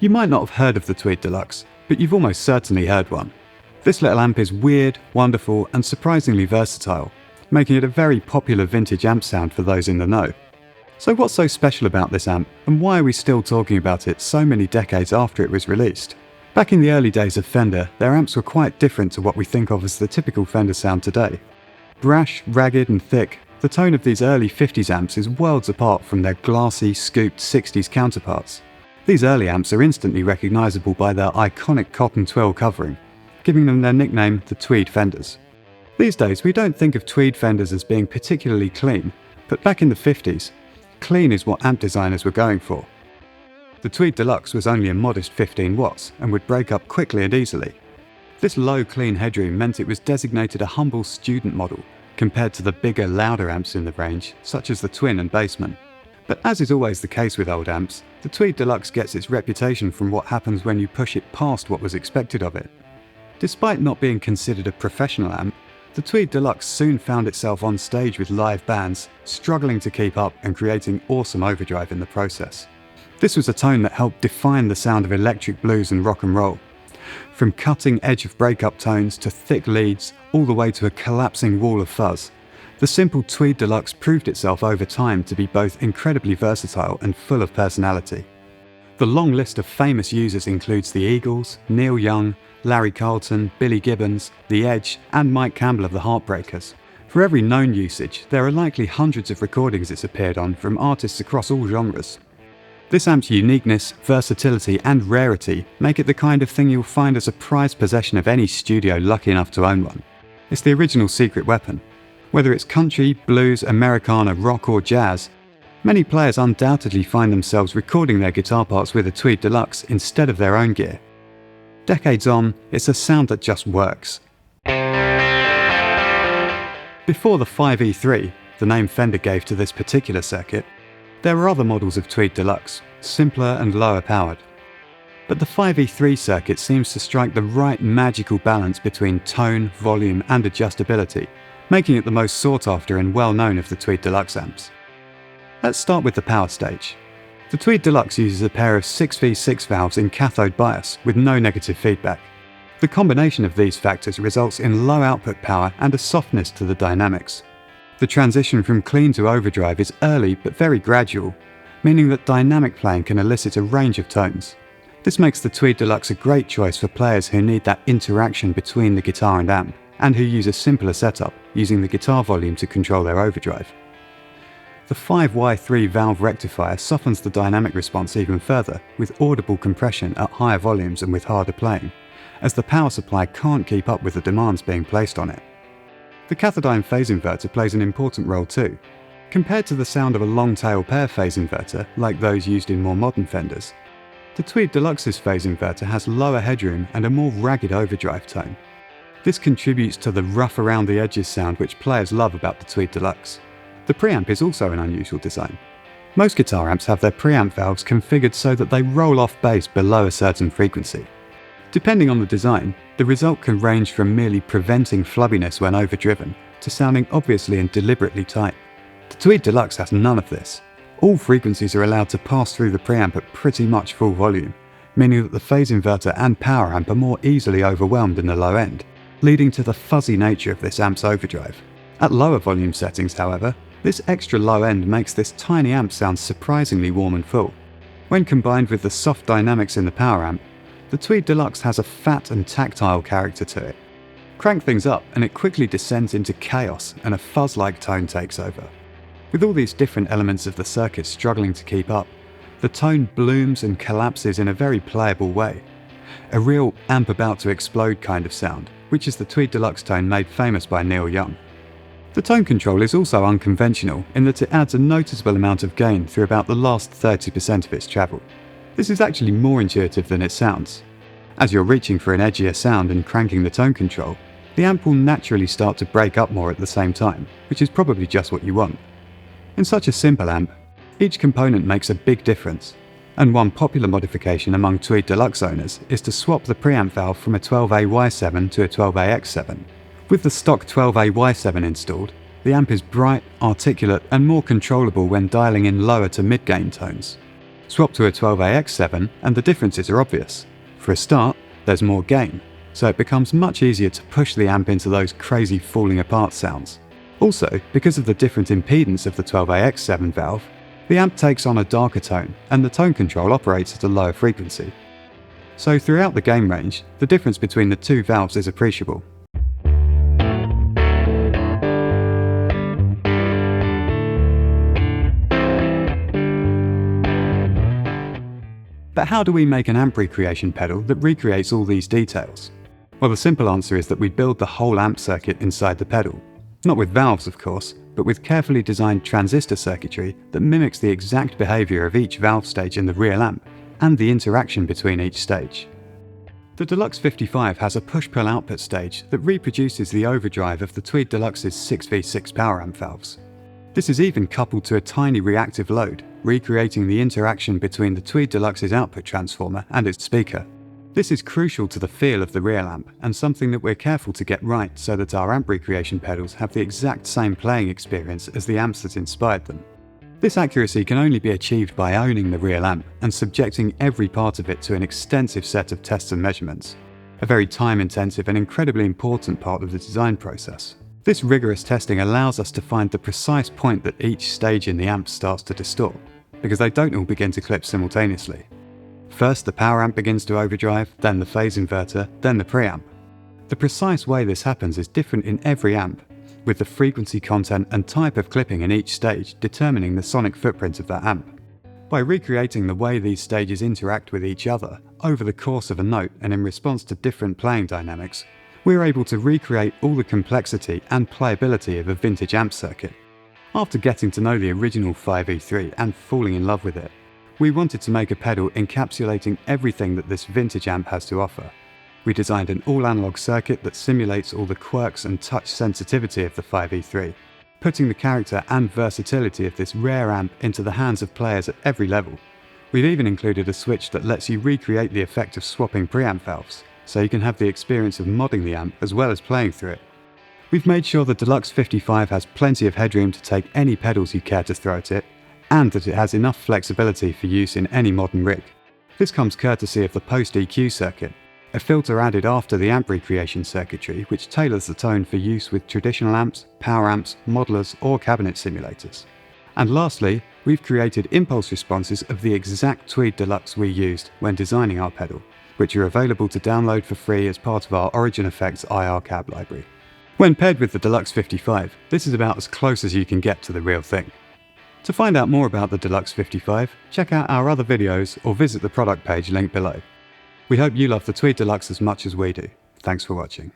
You might not have heard of the Tweed Deluxe, but you've almost certainly heard one. This little amp is weird, wonderful, and surprisingly versatile, making it a very popular vintage amp sound for those in the know. So what's so special about this amp, and why are we still talking about it so many decades after it was released? Back in the early days of Fender, their amps were quite different to what we think of as the typical Fender sound today. Brash, ragged, and thick, the tone of these early 50s amps is worlds apart from their glassy, scooped 60s counterparts. These early amps are instantly recognisable by their iconic cotton twill covering, giving them their nickname the Tweed Fenders. These days we don't think of Tweed Fenders as being particularly clean, but back in the 50s, clean is what amp designers were going for. The Tweed Deluxe was only a modest 15 watts and would break up quickly and easily. This low clean headroom meant it was designated a humble student model compared to the bigger, louder amps in the range, such as the Twin and Bassman. But as is always the case with old amps, the Tweed Deluxe gets its reputation from what happens when you push it past what was expected of it. Despite not being considered a professional amp, the Tweed Deluxe soon found itself on stage with live bands, struggling to keep up and creating awesome overdrive in the process. This was a tone that helped define the sound of electric blues and rock and roll. From cutting edge of breakup tones to thick leads, all the way to a collapsing wall of fuzz, the simple Tweed Deluxe proved itself over time to be both incredibly versatile and full of personality. The long list of famous users includes the Eagles, Neil Young, Larry Carlton, Billy Gibbons, The Edge, and Mike Campbell of the Heartbreakers. For every known usage, there are likely hundreds of recordings it's appeared on from artists across all genres. This amp's uniqueness, versatility, and rarity make it the kind of thing you'll find as a prized possession of any studio lucky enough to own one. It's the original secret weapon. Whether it's country, blues, Americana, rock, or jazz, many players undoubtedly find themselves recording their guitar parts with a Tweed Deluxe instead of their own gear. Decades on, it's a sound that just works. Before the 5E3, the name Fender gave to this particular circuit, there were other models of Tweed Deluxe, simpler and lower powered. But the 5E3 circuit seems to strike the right magical balance between tone, volume, and adjustability, making it the most sought after and well known of the Tweed Deluxe amps. Let's start with the power stage. The Tweed Deluxe uses a pair of 6V6 valves in cathode bias with no negative feedback. The combination of these factors results in low output power and a softness to the dynamics. The transition from clean to overdrive is early but very gradual, meaning that dynamic playing can elicit a range of tones. This makes the Tweed Deluxe a great choice for players who need that interaction between the guitar and amp, and who use a simpler setup, using the guitar volume to control their overdrive. The 5Y3 valve rectifier softens the dynamic response even further, with audible compression at higher volumes and with harder playing, as the power supply can't keep up with the demands being placed on it. The cathodione phase inverter plays an important role too. Compared to the sound of a long-tail pair phase inverter, like those used in more modern Fenders, the Tweed Deluxe's phase inverter has lower headroom and a more ragged overdrive tone. This contributes to the rough around the edges sound which players love about the Tweed Deluxe. The preamp is also an unusual design. Most guitar amps have their preamp valves configured so that they roll off bass below a certain frequency. Depending on the design, the result can range from merely preventing flubbiness when overdriven to sounding obviously and deliberately tight. The Tweed Deluxe has none of this. All frequencies are allowed to pass through the preamp at pretty much full volume, meaning that the phase inverter and power amp are more easily overwhelmed in the low end, leading to the fuzzy nature of this amp's overdrive. At lower volume settings, however, this extra low end makes this tiny amp sound surprisingly warm and full. When combined with the soft dynamics in the power amp, the Tweed Deluxe has a fat and tactile character to it. Crank things up and it quickly descends into chaos and a fuzz-like tone takes over. With all these different elements of the circuit struggling to keep up, the tone blooms and collapses in a very playable way. A real amp about to explode kind of sound, which is the Tweed Deluxe tone made famous by Neil Young. The tone control is also unconventional in that it adds a noticeable amount of gain through about the last 30% of its travel. This is actually more intuitive than it sounds. As you're reaching for an edgier sound and cranking the tone control, the amp will naturally start to break up more at the same time, which is probably just what you want. In such a simple amp, each component makes a big difference, and one popular modification among Tweed Deluxe owners is to swap the preamp valve from a 12A-Y7 to a 12A-X7. With the stock 12A-Y7 installed, the amp is bright, articulate, and more controllable when dialing in lower to mid-gain tones. Swap to a 12AX7 and the differences are obvious. For a start, there's more gain, so it becomes much easier to push the amp into those crazy falling apart sounds. Also, because of the different impedance of the 12AX7 valve, the amp takes on a darker tone and the tone control operates at a lower frequency. So throughout the gain range, the difference between the two valves is appreciable. But how do we make an amp recreation pedal that recreates all these details? Well, the simple answer is that we build the whole amp circuit inside the pedal. Not with valves, of course, but with carefully designed transistor circuitry that mimics the exact behavior of each valve stage in the real amp and the interaction between each stage. The Deluxe 55 has a push-pull output stage that reproduces the overdrive of the Tweed Deluxe's 6V6 power amp valves. This is even coupled to a tiny reactive load, recreating the interaction between the Tweed Deluxe's output transformer and its speaker. This is crucial to the feel of the real amp and something that we're careful to get right so that our amp recreation pedals have the exact same playing experience as the amps that inspired them. This accuracy can only be achieved by owning the real amp and subjecting every part of it to an extensive set of tests and measurements, a very time-intensive and incredibly important part of the design process. This rigorous testing allows us to find the precise point that each stage in the amp starts to distort, because they don't all begin to clip simultaneously. First the power amp begins to overdrive, then the phase inverter, then the preamp. The precise way this happens is different in every amp, with the frequency content and type of clipping in each stage determining the sonic footprint of that amp. By recreating the way these stages interact with each other over the course of a note and in response to different playing dynamics, we're able to recreate all the complexity and playability of a vintage amp circuit. After getting to know the original 5E3 and falling in love with it, we wanted to make a pedal encapsulating everything that this vintage amp has to offer. We designed an all-analog circuit that simulates all the quirks and touch sensitivity of the 5E3, putting the character and versatility of this rare amp into the hands of players at every level. We've even included a switch that lets you recreate the effect of swapping preamp valves, so you can have the experience of modding the amp as well as playing through it. We've made sure the Deluxe 55 has plenty of headroom to take any pedals you care to throw at it, and that it has enough flexibility for use in any modern rig. This comes courtesy of the post-EQ circuit, a filter added after the amp recreation circuitry which tailors the tone for use with traditional amps, power amps, modelers or cabinet simulators. And lastly, we've created impulse responses of the exact Tweed Deluxe we used when designing our pedal, which are available to download for free as part of our Origin Effects IR cab library. When paired with the Deluxe 55, this is about as close as you can get to the real thing. To find out more about the Deluxe 55, check out our other videos or visit the product page linked below. We hope you love the Tweed Deluxe as much as we do. Thanks for watching.